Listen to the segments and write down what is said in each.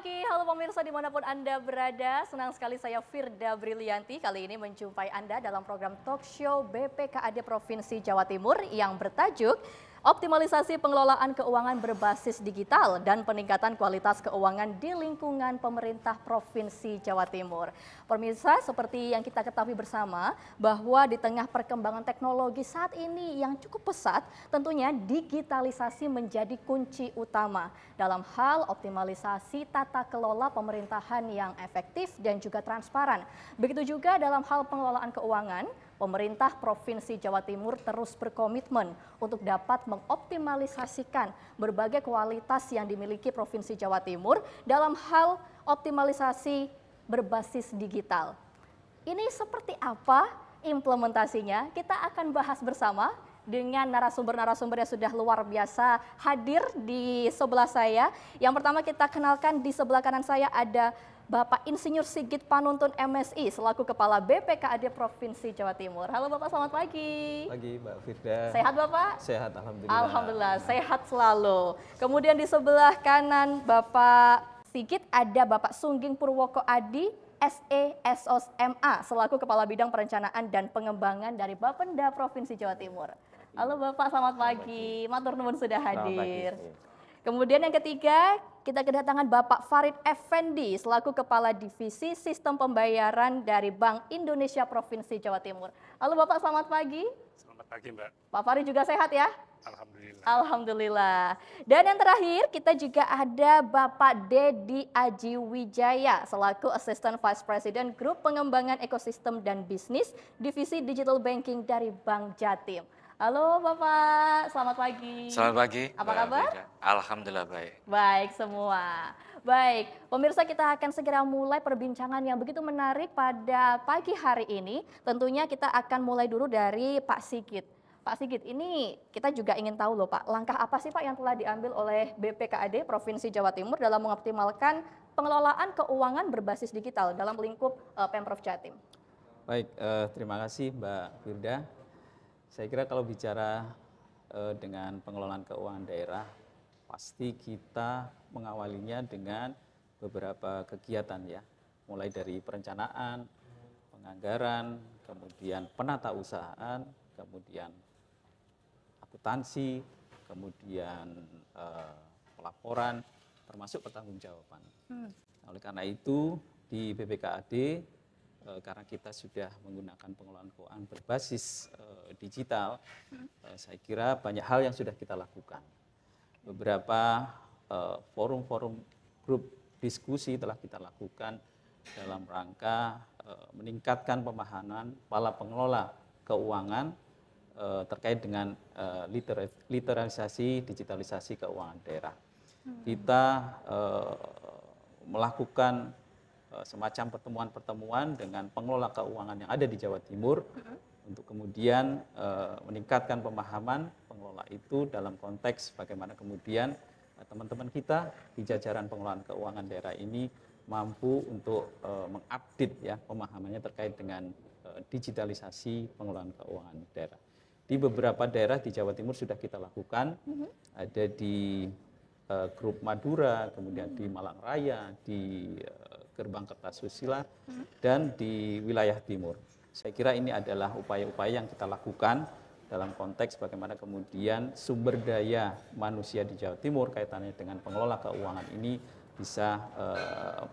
pagi, halo pemirsa dimanapun Anda berada. Senang sekali saya Firda Brilianti kali ini menjumpai Anda dalam program talk show BPKAD Provinsi Jawa Timur yang bertajuk Optimalisasi Pengelolaan Keuangan Berbasis Digital dan Peningkatan Kualitas Keuangan di Lingkungan Pemerintah Provinsi Jawa Timur. Pemirsa, seperti yang kita ketahui bersama bahwa di tengah perkembangan teknologi saat ini yang cukup pesat, tentunya digitalisasi menjadi kunci utama dalam hal optimalisasi tata kelola pemerintahan yang efektif dan juga transparan. Begitu juga dalam hal pengelolaan keuangan, pemerintah Provinsi Jawa Timur terus berkomitmen untuk dapat mengoptimalisasikan berbagai kualitas yang dimiliki Provinsi Jawa Timur dalam hal optimalisasi berbasis digital. Ini seperti apa implementasinya? Kita akan bahas bersama dengan narasumber-narasumber yang sudah luar biasa hadir di sebelah saya. Yang pertama kita kenalkan, di sebelah kanan saya ada Bapak Insinyur Sigit Panuntun MSI selaku Kepala BPKAD Provinsi Jawa Timur. Halo Bapak, selamat pagi. Pagi Mbak Firda. Sehat Bapak? Sehat, alhamdulillah. Alhamdulillah, sehat selalu. Kemudian di sebelah kanan Bapak Sigit ada Bapak Sungging Purwoko Adi, SE SOS MA selaku Kepala Bidang Perencanaan dan Pengembangan dari Bapenda Provinsi Jawa Timur. Halo Bapak, selamat pagi. Matur nuwun sudah hadir. Kemudian yang ketiga, kita kedatangan Bapak Farid Effendi selaku Kepala Divisi Sistem Pembayaran dari Bank Indonesia Provinsi Jawa Timur. Halo Bapak, selamat pagi. Selamat pagi Mbak. Pak Farid juga sehat ya? Alhamdulillah. Alhamdulillah. Dan yang terakhir kita juga ada Bapak Dedi Aji Wijaya selaku Assistant Vice President Grup Pengembangan Ekosistem dan Bisnis Divisi Digital Banking dari Bank Jatim. Halo Bapak, selamat pagi. Selamat pagi. Apa kabar? Alhamdulillah baik. Baik semua. Baik, pemirsa, kita akan segera mulai perbincangan yang begitu menarik pada pagi hari ini. Tentunya kita akan mulai dulu dari Pak Sigit. Pak Sigit, ini kita juga ingin tahu loh Pak, langkah apa sih Pak yang telah diambil oleh BPKAD Provinsi Jawa Timur dalam mengoptimalkan pengelolaan keuangan berbasis digital dalam lingkup Pemprov Jatim? Baik, terima kasih Mbak Firda. Saya kira kalau bicara dengan pengelolaan keuangan daerah, pasti kita mengawalinya dengan beberapa kegiatan ya, mulai dari perencanaan, penganggaran, kemudian penatausahaan, kemudian akuntansi, kemudian pelaporan, termasuk pertanggungjawaban. Oleh karena itu di BPKAD, karena kita sudah menggunakan pengelolaan keuangan berbasis digital, saya kira banyak hal yang sudah kita lakukan. Beberapa forum-forum grup diskusi telah kita lakukan dalam rangka meningkatkan pemahaman para pengelola keuangan terkait dengan literalisasi digitalisasi keuangan daerah. Kita melakukan semacam pertemuan-pertemuan dengan pengelola keuangan yang ada di Jawa Timur untuk kemudian meningkatkan pemahaman pengelola itu dalam konteks bagaimana kemudian teman-teman kita di jajaran pengelolaan keuangan daerah ini mampu untuk mengupdate ya pemahamannya terkait dengan digitalisasi pengelolaan keuangan daerah. Di beberapa daerah di Jawa Timur sudah kita lakukan, ada di Grup Madura, kemudian di Malang Raya, di Gerbang Kertasusila, dan di wilayah timur. Saya kira ini adalah upaya-upaya yang kita lakukan dalam konteks bagaimana kemudian sumber daya manusia di Jawa Timur kaitannya dengan pengelola keuangan ini bisa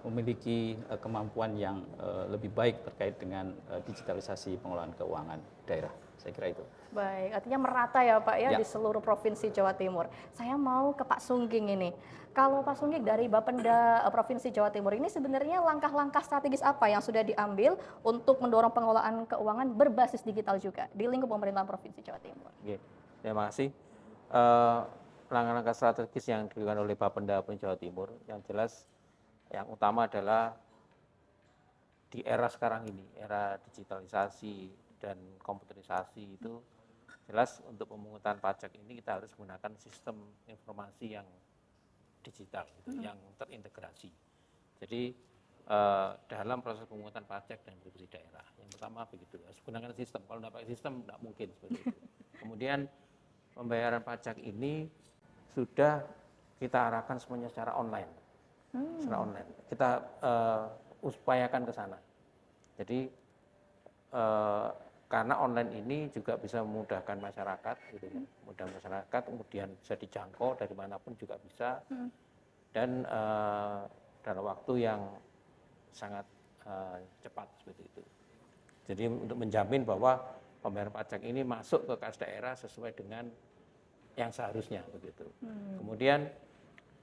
memiliki kemampuan yang lebih baik terkait dengan digitalisasi pengelolaan keuangan daerah. Saya kira itu. Baik, artinya merata ya Pak ya di seluruh Provinsi Jawa Timur. Saya mau ke Pak Sungging ini. Kalau Pak Sungging dari Bapenda Provinsi Jawa Timur ini sebenarnya langkah-langkah strategis apa yang sudah diambil untuk mendorong pengelolaan keuangan berbasis digital juga di lingkup pemerintahan Provinsi Jawa Timur? Oke, terima kasih. Langkah-langkah strategis yang dilakukan oleh Bapenda Provinsi Jawa Timur, yang jelas yang utama adalah di era sekarang ini, era digitalisasi dan komputerisasi itu jelas untuk pemungutan pajak ini kita harus menggunakan sistem informasi yang digital, gitu, yang terintegrasi. Jadi dalam proses pemungutan pajak dan distribusi daerah, yang pertama begitu, harus menggunakan sistem. Kalau tidak pakai sistem, tidak mungkin seperti itu. Kemudian pembayaran pajak ini sudah kita arahkan semuanya secara online. secara online. Kita upayakan ke sana. Jadi karena online ini juga bisa memudahkan masyarakat, gitu ya. Mudah masyarakat, kemudian bisa dijangkau dari manapun juga bisa, dan dalam waktu yang sangat cepat seperti itu. Jadi untuk menjamin bahwa pembayaran pajak ini masuk ke kas daerah sesuai dengan yang seharusnya begitu. Kemudian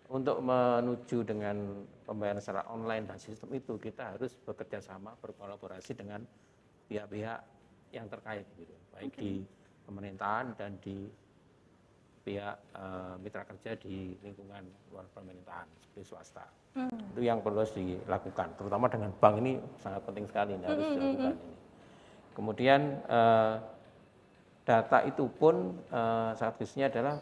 untuk menuju dengan pembayaran secara online dan sistem itu kita harus bekerja sama, berkolaborasi dengan pihak-pihak yang terkait gitu, baik di pemerintahan dan di pihak mitra kerja di lingkungan luar pemerintahan seperti swasta. Itu yang perlu dilakukan, terutama dengan bank ini sangat penting sekali ini harus dilakukan ini. Kemudian data itu pun sangat khususnya adalah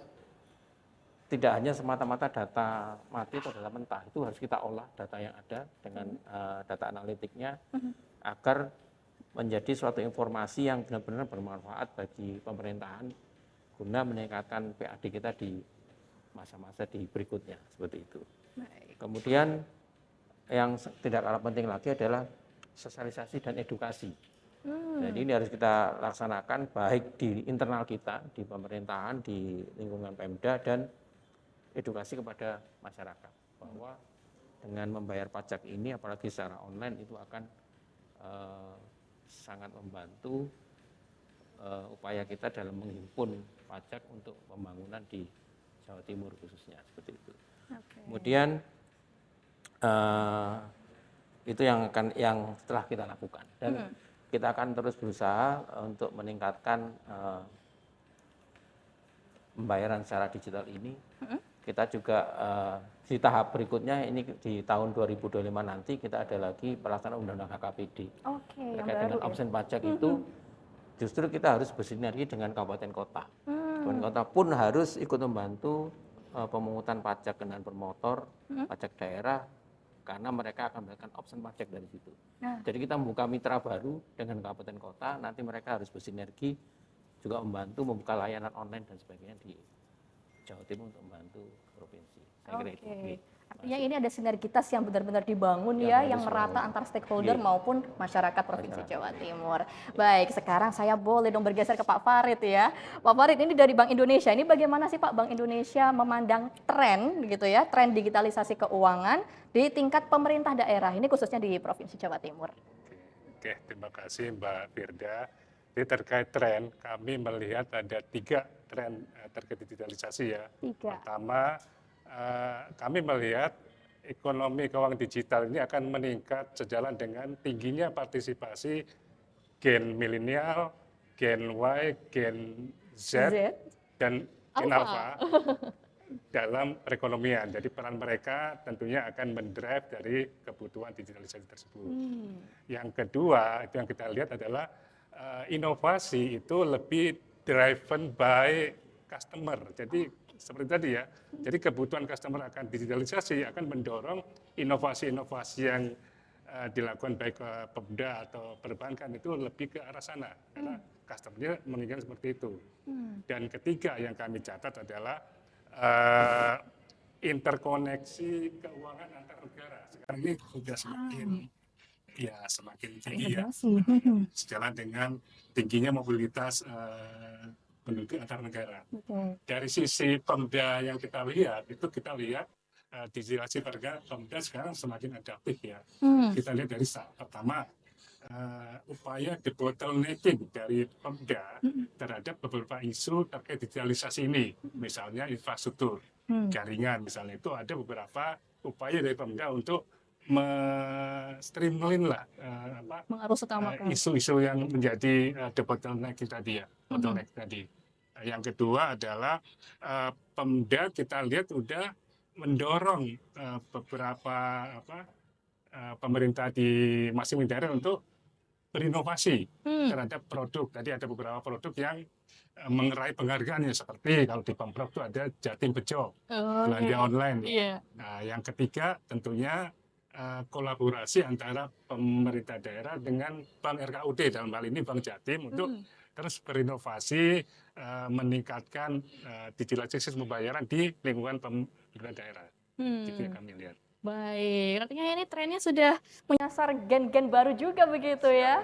tidak hanya semata-mata data mati atau data mentah, itu harus kita olah data yang ada dengan data analitiknya agar menjadi suatu informasi yang benar-benar bermanfaat bagi pemerintahan guna meningkatkan PAD kita di masa-masa di berikutnya seperti itu. Kemudian yang tidak kalah penting lagi adalah sosialisasi dan edukasi. Jadi ini harus kita laksanakan baik di internal kita, di pemerintahan, di lingkungan Pemda, dan edukasi kepada masyarakat bahwa dengan membayar pajak ini apalagi secara online itu akan sangat membantu upaya kita dalam menghimpun pajak untuk pembangunan di Jawa Timur khususnya seperti itu. Kemudian itu yang setelah kita lakukan, dan kita akan terus berusaha untuk meningkatkan pembayaran secara digital ini. Kita juga di tahap berikutnya ini di tahun 2025 nanti kita ada lagi pelaksanaan undang-undang HKPD. Terkait dengan absen pajak itu justru kita harus bersinergi dengan kabupaten kota. Kabupaten kota pun harus ikut membantu pemungutan pajak kendaraan bermotor, pajak daerah, karena mereka akan melakukan option pajak dari situ. Jadi kita membuka mitra baru dengan kabupaten kota, nanti mereka harus bersinergi juga membantu membuka layanan online dan sebagainya di Jawa Timur untuk membantu provinsi. Saya kira itu. Artinya ini ada sinergitas yang benar-benar dibangun yang merata antar stakeholder maupun masyarakat Provinsi Jawa Timur. Baik, sekarang saya boleh dong bergeser ke Pak Farid ya. Pak Farid, ini dari Bank Indonesia, ini bagaimana sih Pak Bank Indonesia memandang tren gitu ya, tren digitalisasi keuangan di tingkat pemerintah daerah, ini khususnya di Provinsi Jawa Timur? Oke, terima kasih Mbak Firda. Jadi terkait tren, kami melihat ada 3 tren terkait digitalisasi ya. Pertama, kami melihat ekonomi keuangan digital ini akan meningkat sejalan dengan tingginya partisipasi gen milenial, gen Y, gen Z, dan gen alpha dalam perekonomian. Jadi peran mereka tentunya akan mendrive dari kebutuhan digitalisasi tersebut. Yang kedua, itu yang kita lihat adalah inovasi itu lebih driven by customer. Jadi seperti tadi ya, jadi kebutuhan customer akan digitalisasi akan mendorong inovasi-inovasi yang dilakukan baik Pemda atau perbankan itu lebih ke arah sana, karena customer-nya menginginkan seperti itu. Dan ketiga yang kami catat adalah interkoneksi keuangan antar negara. Sekarang ini sudah semakin tinggi ya, sejalan dengan tingginya mobilitas penduduk antar negara. Dari sisi Pemda yang kita lihat, itu kita lihat digitalisasi Pemda sekarang semakin adaptif ya. Kita lihat dari pertama upaya debottlenecking dari Pemda terhadap beberapa isu terkait digitalisasi ini, misalnya infrastruktur, jaringan misalnya, itu ada beberapa upaya dari Pemda untuk streamline lah isu-isu yang menjadi debottlenecking tadi ya, bottleneck tadi. Yang kedua adalah Pemda kita lihat sudah mendorong beberapa pemerintah di masing-masing daerah untuk berinovasi terhadap produk. Tadi ada beberapa produk yang meraih penghargaan ya, seperti kalau di Pemprov itu ada Jatim Bejo, belanja online. Nah, yang ketiga tentunya kolaborasi antara pemerintah daerah dengan Bank RKUD, dalam hal ini Bank Jatim, untuk terus berinovasi meningkatkan digitalisasi pembayaran di lingkungan pemerintah daerah. Itu yang kami lihat. Baik, artinya ini trennya sudah menyasar gen-gen baru juga begitu ya.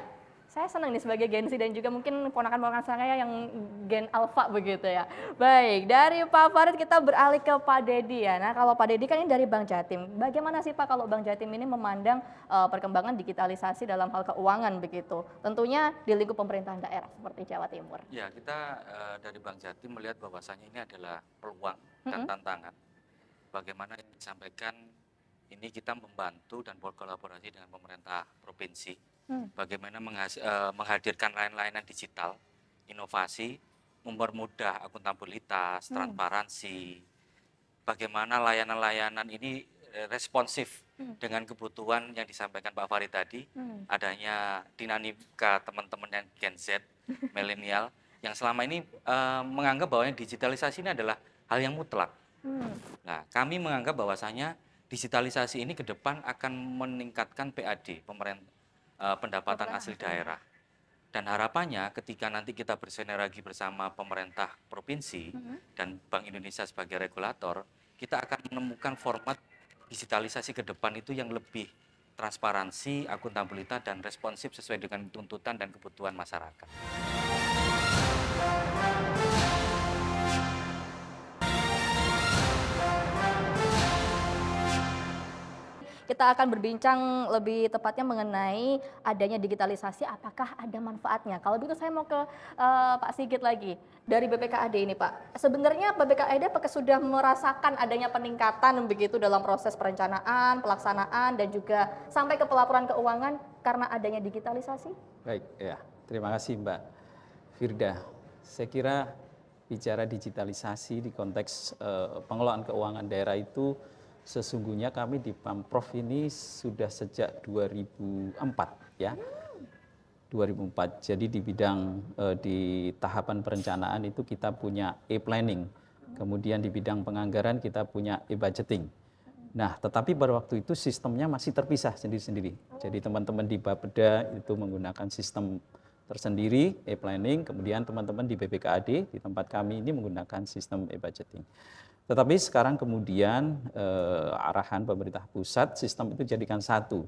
Saya senang nih sebagai Gen Z dan juga mungkin ponakan-ponakan saya yang Gen Alpha begitu ya. Baik, dari Pak Farid kita beralih ke Pak Dedi ya. Nah kalau Pak Dedi kan ini dari Bank Jatim. Bagaimana sih Pak kalau Bank Jatim ini memandang perkembangan digitalisasi dalam hal keuangan begitu? Tentunya di lingkup pemerintahan daerah seperti Jawa Timur. Ya, kita dari Bank Jatim melihat bahwasannya ini adalah peluang dan tantangan. Bagaimana yang disampaikan ini kita membantu dan berkolaborasi dengan pemerintah provinsi. Bagaimana menghadirkan layanan digital, inovasi, mempermudah akuntabilitas, transparansi. Bagaimana layanan-layanan ini responsif dengan kebutuhan yang disampaikan Pak Farid tadi, adanya dinamika teman-teman yang Gen Z, milenial, yang selama ini menganggap bahwa digitalisasi ini adalah hal yang mutlak. Nah, kami menganggap bahwasanya digitalisasi ini ke depan akan meningkatkan PAD, pendapatan asli daerah. Dan harapannya ketika nanti kita bersinergi bersama pemerintah provinsi dan Bank Indonesia sebagai regulator, kita akan menemukan format digitalisasi ke depan itu yang lebih transparansi, akuntabilitas, dan responsif sesuai dengan tuntutan dan kebutuhan masyarakat. Kita akan berbincang lebih tepatnya mengenai adanya digitalisasi, apakah ada manfaatnya. Kalau begitu saya mau ke Pak Sigit lagi, dari BPKAD ini Pak. Sebenarnya BPKAD apakah sudah merasakan adanya peningkatan begitu dalam proses perencanaan, pelaksanaan, dan juga sampai ke pelaporan keuangan karena adanya digitalisasi? Baik, ya. Terima kasih Mbak Firda. Saya kira bicara digitalisasi di konteks pengelolaan keuangan daerah itu sesungguhnya kami di Pemprov ini sudah sejak 2004 ya. 2004. Jadi di bidang di tahapan perencanaan itu kita punya e-planning. Kemudian di bidang penganggaran kita punya e-budgeting. Nah, tetapi pada waktu itu sistemnya masih terpisah sendiri-sendiri. Jadi teman-teman di Bapeda itu menggunakan sistem tersendiri e-planning, kemudian teman-teman di BPKAD di tempat kami ini menggunakan sistem e-budgeting. Tetapi sekarang kemudian arahan pemerintah pusat sistem itu jadikan satu,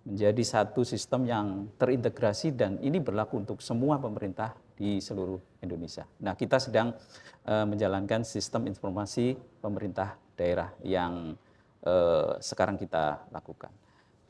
menjadi satu sistem yang terintegrasi dan ini berlaku untuk semua pemerintah di seluruh Indonesia. Nah, kita sedang menjalankan sistem informasi pemerintah daerah yang sekarang kita lakukan.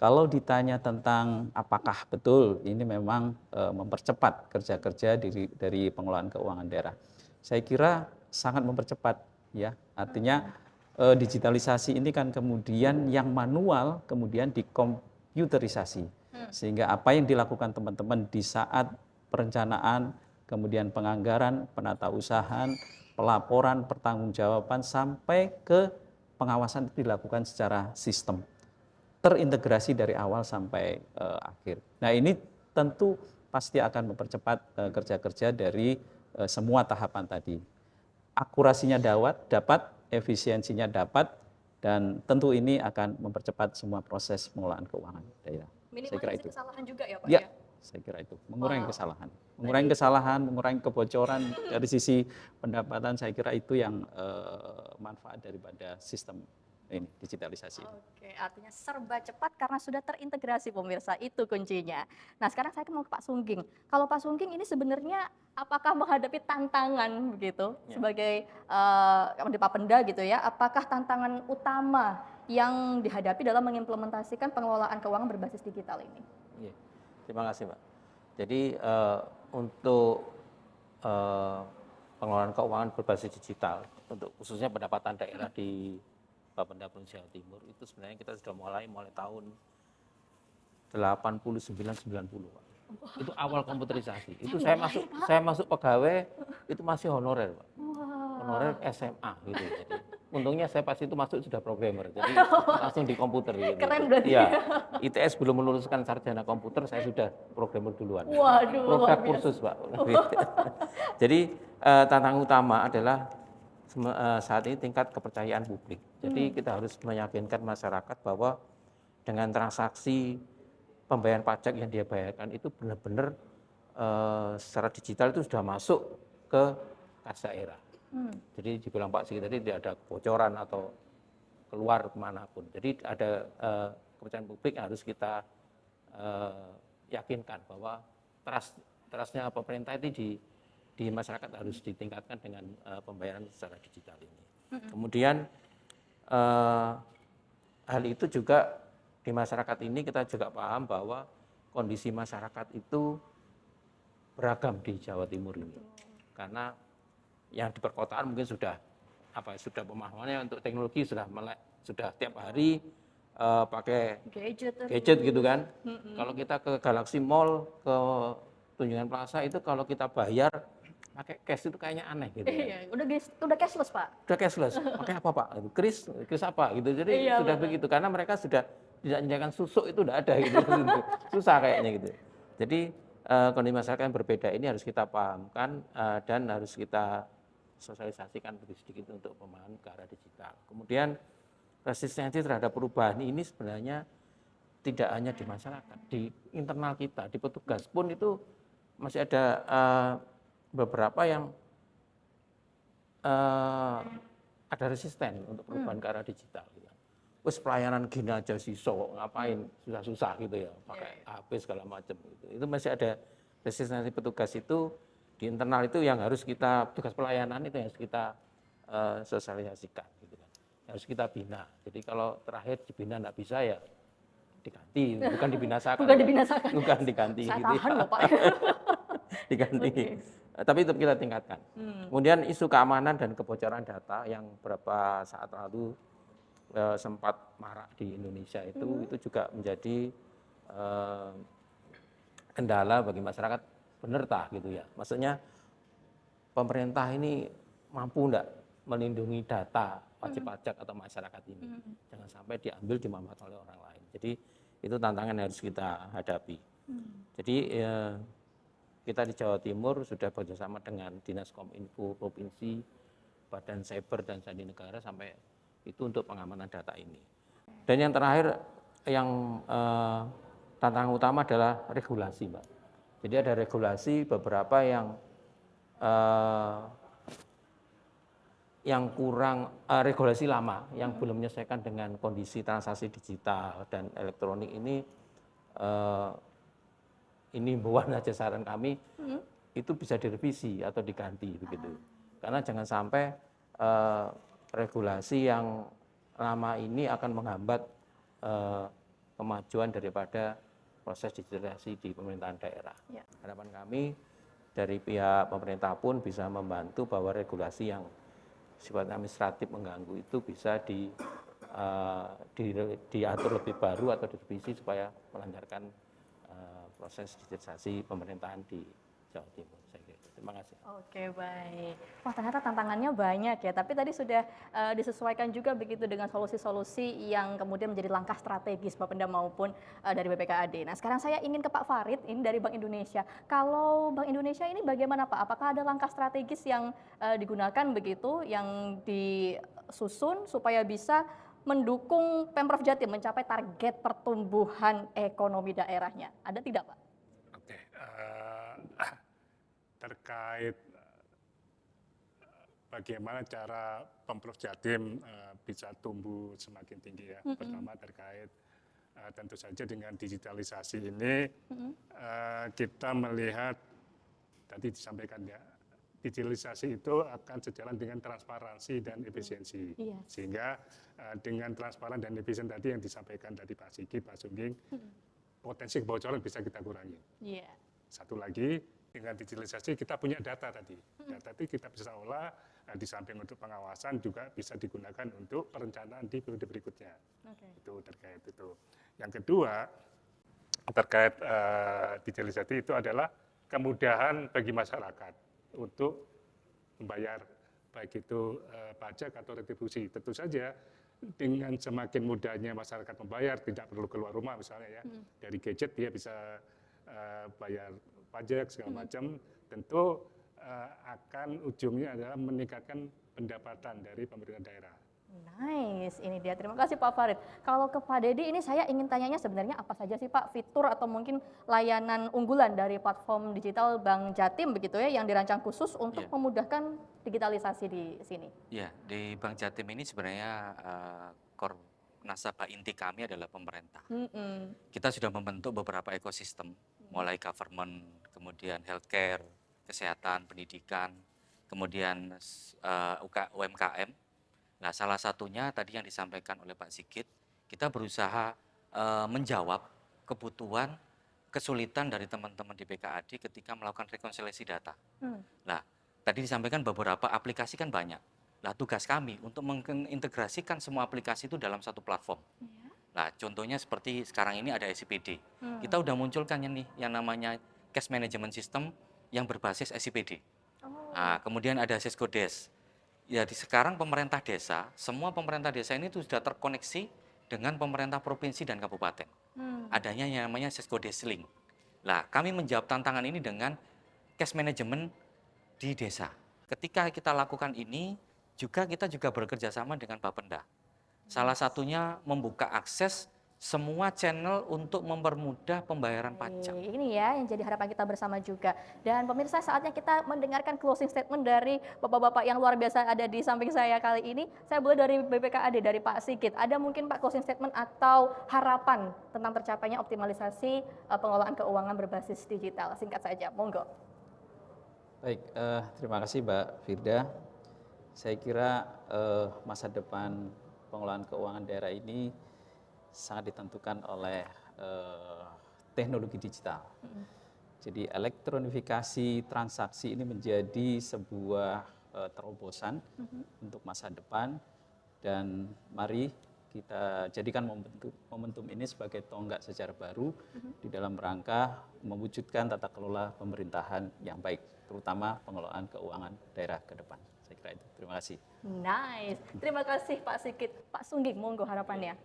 Kalau ditanya tentang apakah betul ini memang mempercepat kerja-kerja dari pengelolaan keuangan daerah, saya kira sangat mempercepat. Ya, artinya digitalisasi ini kan kemudian yang manual kemudian dikomputerisasi, sehingga apa yang dilakukan teman-teman di saat perencanaan, kemudian penganggaran, penatausahaan, pelaporan, pertanggungjawaban sampai ke pengawasan itu dilakukan secara sistem, terintegrasi dari awal sampai akhir. Nah ini tentu pasti akan mempercepat kerja-kerja dari semua tahapan tadi. Akurasinya dapat, efisiensinya dapat, dan tentu ini akan mempercepat semua proses pengelolaan keuangan daerah. Saya kira itu. Kesalahan juga ya Pak? Ya, saya kira itu. Mengurangi kesalahan. Mengurangi kesalahan, mengurangi kebocoran dari sisi pendapatan, saya kira itu yang manfaat daripada sistem ini, digitalisasi. Oke, artinya serba cepat karena sudah terintegrasi pemirsa, itu kuncinya. Nah sekarang saya mau ke Pak Sungging. Kalau Pak Sungging ini sebenarnya apakah menghadapi tantangan begitu sebagai di Bapenda gitu ya, apakah tantangan utama yang dihadapi dalam mengimplementasikan pengelolaan keuangan berbasis digital ini? Iya, terima kasih Mbak. Jadi untuk pengelolaan keuangan berbasis digital, untuk khususnya pendapatan daerah di Bapenda Provinsi Jawa Timur itu sebenarnya kita sudah mulai tahun 89-90 Pak. Itu awal komputerisasi. Itu saya masuk pegawai itu masih honorer Pak. Honorer SMA gitu. Jadi untungnya saya pas itu masuk sudah programmer. Jadi langsung di komputer gitu. Keren berarti. Iya. ITS belum meluluskan sarjana komputer, saya sudah programmer duluan. Waduh, Produk kursus Pak. Jadi tantangan utama adalah saat ini tingkat kepercayaan publik. Jadi kita harus meyakinkan masyarakat bahwa dengan transaksi pembayaran pajak yang dia bayarkan itu benar-benar secara digital itu sudah masuk ke kas daerah. Jadi dibilang Pak Sigit tadi tidak ada kebocoran atau keluar kemanapun. Jadi ada kepercayaan publik yang harus kita yakinkan bahwa trustnya pemerintah itu di masyarakat harus ditingkatkan dengan pembayaran secara digital ini. Kemudian hal itu juga di masyarakat ini kita juga paham bahwa kondisi masyarakat itu beragam di Jawa Timur ini. Karena yang di perkotaan mungkin sudah pemahamannya untuk teknologi sudah tiap hari pakai gadget gitu kan. Kalau kita ke Galaxy Mall, ke Tunjungan Plaza itu kalau kita bayar pakai cash itu kayaknya aneh gitu. Iya, udah cashless, Pak. Sudah cashless. Pakai apa, Pak? Kris apa gitu. Jadi sudah begitu karena mereka sudah tidak menyediakan susuk itu udah ada gitu. Susah kayaknya gitu. Jadi kondisi masyarakat yang berbeda ini harus kita pahamkan dan harus kita sosialisasikan lebih sedikit untuk pemahaman ke arah digital. Kemudian resistensi terhadap perubahan ini sebenarnya tidak hanya di masyarakat, di internal kita, di petugas pun itu masih ada beberapa yang ada resisten untuk perubahan ke arah digital. Wes pelayanan gini aja siso, ngapain susah-susah gitu ya, pakai HP segala macam gitu. Itu masih ada resistensi petugas itu di internal itu yang harus kita, petugas pelayanan itu yang harus kita sosialisasikan gitu kan. Harus kita bina. Jadi kalau terakhir dibina enggak bisa ya diganti, bukan dibinasakan. Bukan dibinasakan. Bukan diganti Saya gitu. tahan loh, Pak. Diganti. Tapi itu kita tingkatkan. Kemudian isu keamanan dan kebocoran data yang beberapa saat lalu sempat marak di Indonesia itu juga menjadi kendala bagi masyarakat, benar tah gitu ya. Maksudnya pemerintah ini mampu enggak melindungi data wajib pajak atau masyarakat ini. Jangan sampai diambil dimanfaatkan oleh orang lain. Jadi itu tantangan yang harus kita hadapi. Jadi kita di Jawa Timur sudah bekerjasama dengan Dinas Kominfo Provinsi, Badan Cyber dan Sandi Negara sampai itu untuk pengamanan data ini. Dan yang terakhir yang tantangan utama adalah regulasi, Mbak. Jadi ada regulasi beberapa yang kurang regulasi lama yang belum menyesuaikan dengan kondisi transaksi digital dan elektronik ini himbauan aja saran kami itu bisa direvisi atau diganti begitu. Karena jangan sampai regulasi yang lama ini akan menghambat kemajuan daripada proses digitalisasi di pemerintahan daerah. Harapan kami dari pihak pemerintah pun bisa membantu bahwa regulasi yang sifatnya administratif mengganggu itu bisa diatur lebih baru atau direvisi supaya melancarkan proses digitalisasi pemerintahan di Jawa Timur. Saya kira. Terima kasih. Oke, baik. Wah, ternyata tantangannya banyak ya, tapi tadi sudah disesuaikan juga begitu dengan solusi-solusi yang kemudian menjadi langkah strategis Bapenda maupun dari BPKAD. Nah, sekarang saya ingin ke Pak Farid, ini dari Bank Indonesia. Kalau Bank Indonesia ini bagaimana Pak? Apakah ada langkah strategis yang digunakan begitu, yang disusun supaya bisa mendukung Pemprov Jatim mencapai target pertumbuhan ekonomi daerahnya? Ada tidak, Pak? Oke, terkait bagaimana cara Pemprov Jatim bisa tumbuh semakin tinggi ya. Pertama terkait tentu saja dengan digitalisasi ini kita melihat tadi disampaikan ya, digitalisasi itu akan sejalan dengan transparansi dan efisiensi. Sehingga dengan transparan dan efisien tadi yang disampaikan tadi Pak Sigi, Pak Sungging, potensi kebocoran bisa kita kurangi. Satu lagi, dengan digitalisasi kita punya data tadi. Data itu kita bisa olah, di samping untuk pengawasan juga bisa digunakan untuk perencanaan di periode berikutnya. Itu terkait itu. Yang kedua, terkait digitalisasi itu adalah kemudahan bagi masyarakat untuk membayar baik itu pajak atau retribusi. Tentu saja dengan semakin mudahnya masyarakat membayar, tidak perlu keluar rumah misalnya ya, dari gadget dia bisa bayar pajak segala macam, tentu akan ujungnya adalah meningkatkan pendapatan dari pemerintah daerah. Nice, ini dia. Terima kasih Pak Farid. Kalau ke Pak Dedi ini saya ingin tanyanya sebenarnya apa saja sih Pak fitur atau mungkin layanan unggulan dari platform digital Bank Jatim begitu ya yang dirancang khusus untuk memudahkan digitalisasi di sini? Ya, di Bank Jatim ini sebenarnya core nasabah inti kami adalah pemerintah. Mm-mm. Kita sudah membentuk beberapa ekosistem, mulai government, kemudian healthcare, kesehatan, pendidikan, kemudian UMKM. Nah, salah satunya tadi yang disampaikan oleh Pak Sigit, kita berusaha menjawab kebutuhan, kesulitan dari teman-teman di BKAD ketika melakukan rekonsiliasi data. Nah, tadi disampaikan beberapa aplikasi kan banyak. Nah, tugas kami untuk mengintegrasikan semua aplikasi itu dalam satu platform. Nah, contohnya seperti sekarang ini ada SIPD. Kita udah munculkan nih yang namanya Cash Management System yang berbasis SIPD. Nah, kemudian ada Seskodes. Ya, sekarang pemerintah desa, semua pemerintah desa ini tuh sudah terkoneksi dengan pemerintah provinsi dan kabupaten. Adanya yang namanya Seskodes Link. Nah, kami menjawab tantangan ini dengan cash management di desa. Ketika kita lakukan ini, kita juga bekerja sama dengan Bapenda. Salah satunya membuka akses semua channel untuk mempermudah pembayaran pajak. Ini ya yang jadi harapan kita bersama juga. Dan pemirsa, saatnya kita mendengarkan closing statement dari bapak-bapak yang luar biasa ada di samping saya kali ini. Saya boleh dari BPKAD, dari Pak Sigit. Ada mungkin Pak closing statement atau harapan tentang tercapainya optimalisasi pengelolaan keuangan berbasis digital. Singkat saja, monggo. Baik, terima kasih Mbak Firda. Saya kira masa depan pengelolaan keuangan daerah ini sangat ditentukan oleh teknologi digital. Jadi elektronifikasi transaksi ini menjadi sebuah terobosan untuk masa depan, dan mari kita jadikan momentum ini sebagai tonggak sejarah baru di dalam rangka mewujudkan tata kelola pemerintahan yang baik, terutama pengelolaan keuangan daerah ke depan. Saya kira itu. Terima kasih. Nice. Terima kasih Pak Sigit. Pak Sungging, monggo harapannya.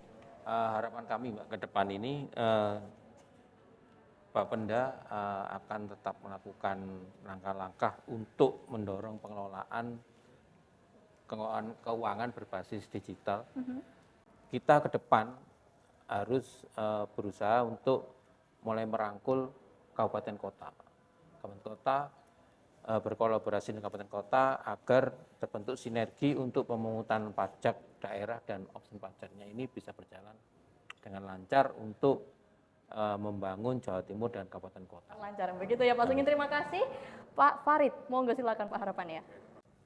Harapan kami Mbak ke depan ini Bapenda akan tetap melakukan langkah-langkah untuk mendorong pengelolaan keuangan berbasis digital. Kita ke depan harus berusaha untuk mulai merangkul kabupaten kota. Kabupaten kota berkolaborasi dengan kabupaten kota agar terbentuk sinergi untuk pemungutan pajak daerah dan opsi pajaknya ini bisa berjalan dengan lancar untuk membangun Jawa Timur dan kabupaten kota. Lancar begitu ya Pak Sungin. Terima kasih. Pak Farid, monggo silakan Pak harapannya.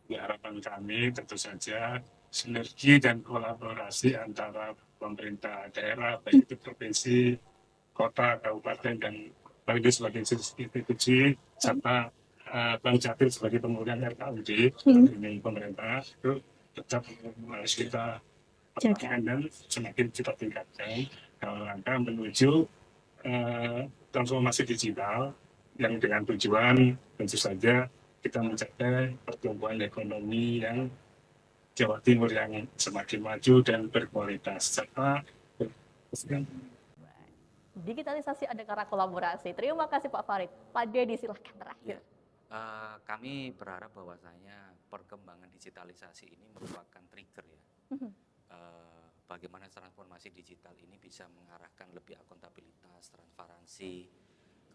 Ya, harapan kami tentu saja sinergi dan kolaborasi antara pemerintah daerah, baik itu provinsi, kota, kabupaten, dan baik itu sebagai institusi, serta Bank Jatim sebagai pemegang RKUD, ini pemerintah, itu tetap harus kita pertahankan dan semakin kita tingkatkan dalam rangka menuju transformasi digital yang dengan tujuan tentu saja kita mencapai pertumbuhan ekonomi yang Jawa Timur yang semakin maju dan berkualitas, serta digitalisasi ada karena kolaborasi. Terima kasih Pak Farid. Pak Dedi silahkan terakhir. Kami berharap bahwasanya perkembangan digitalisasi ini merupakan trigger ya. Bagaimana transformasi digital ini bisa mengarahkan lebih akuntabilitas, transparansi,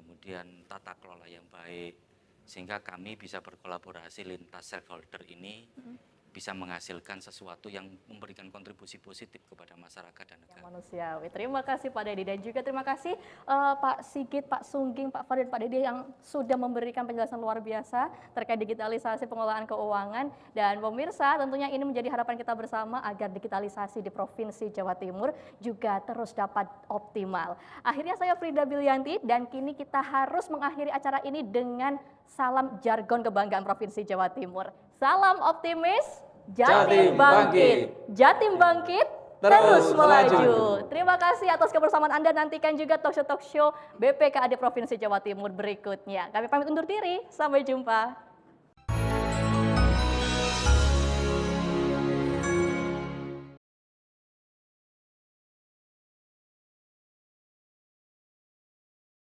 kemudian tata kelola yang baik, sehingga kami bisa berkolaborasi lintas stakeholder ini bisa menghasilkan sesuatu yang memberikan kontribusi positif kepada masyarakat dan negara. Manusiawi. Terima kasih Pak Dedi, dan juga terima kasih Pak Sigit, Pak Sungging, Pak Farid, Pak Dedi yang sudah memberikan penjelasan luar biasa terkait digitalisasi pengelolaan keuangan. Dan pemirsa, tentunya ini menjadi harapan kita bersama agar digitalisasi di Provinsi Jawa Timur juga terus dapat optimal. Akhirnya saya Frida Bilyanti, dan kini kita harus mengakhiri acara ini dengan salam jargon kebanggaan Provinsi Jawa Timur. Salam optimis, Jatim bangkit. Jatim bangkit, terus melaju. Terima kasih atas kebersamaan Anda. Nantikan juga talk show BPKAD Provinsi Jawa Timur berikutnya. Kami pamit undur diri. Sampai jumpa.